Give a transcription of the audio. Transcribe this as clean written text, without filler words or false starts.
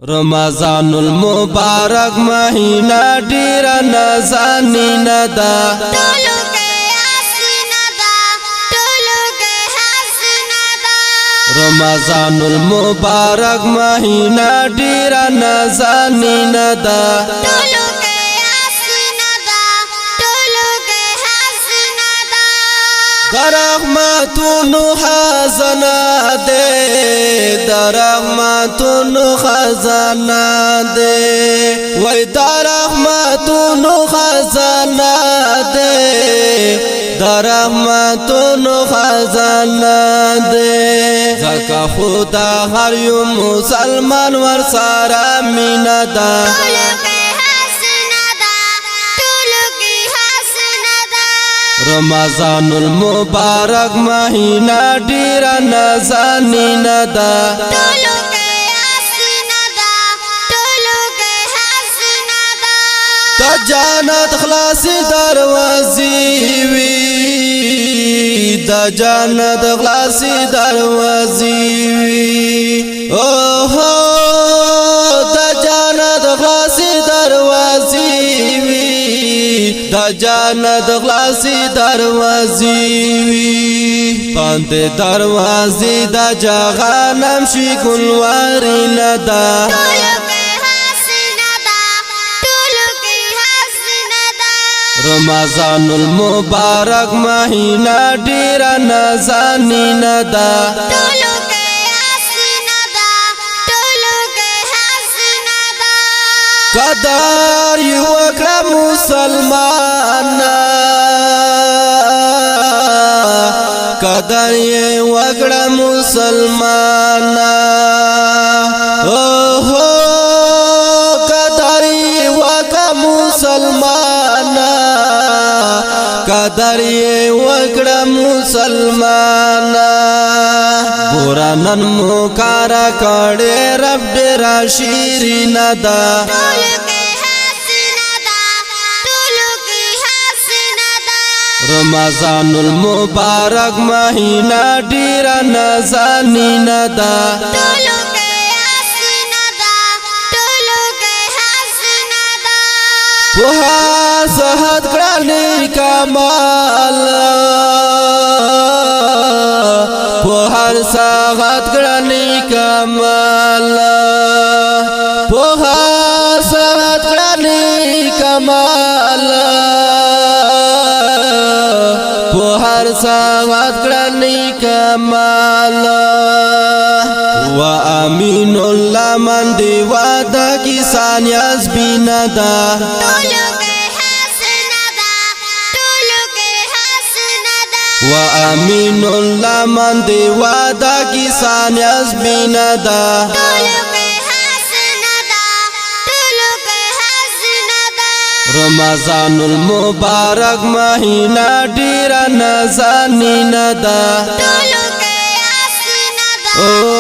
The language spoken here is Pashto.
رمضان المبارک مہینہ ډیر نازنین دا ټولو کې حسین دا ټولو کې حسین دا رمضان المبارک مہینہ ډیر نازنین دا ټولو کې حسین دا ټولو کې حسین دا رحمتونو خزانہ دے رحمتونو خزانہ دے وای رحمتونو خزانہ دے رحمتونو خزانہ دے زکا خدا ہر یو مسلمان ور سارا مینا دا رمضان المبارک مہینہ ډیر نازنین دا ټولو کې حسین دا ټولو کې حسین دا تا جنت خلاصی دروازی وی دا جنت خلاصی دروازی وی اوہو دا جنت خلاصی دروازی وی دا جنت خلاصی دروازی وی پاند دروازی دا جهنم شي گلواری ندا ټولو کې حسین دا ټولو کې حسین دا رمضان المبارک مہینہ ډیر نازنین دا ټولو کې حسین دا ټولو کې حسین دا قدر یو وکړه مسلمان قدر یې وکړه مسلمان اوهو قدر یې وکړه مسلمان قدر یې وکړه مسلمان قرآن مکار کړه رب ډیر شیرین دا ټولو کې حسین دا ټولو کې حسین دا رمضان المبارک مہینہ ډیر نازنین دا ټولو کې حسین دا ټولو کې حسین دا په صحت کړه کمال په هر صحت کړه کمال په هر صحت کړه کمال په هر صحت کړه کمال و امین الله من دی وعده کسان یاس بینا دا ټولو کې حسین دا ټولو کې حسین دا و امین الله من دی وعده کسان یاس بینا دا ټولو کې حسین دا ټولو کې حسین دا رمضان المبارک مہینہ ډیر نازنین دا ټولو کې حسین دا او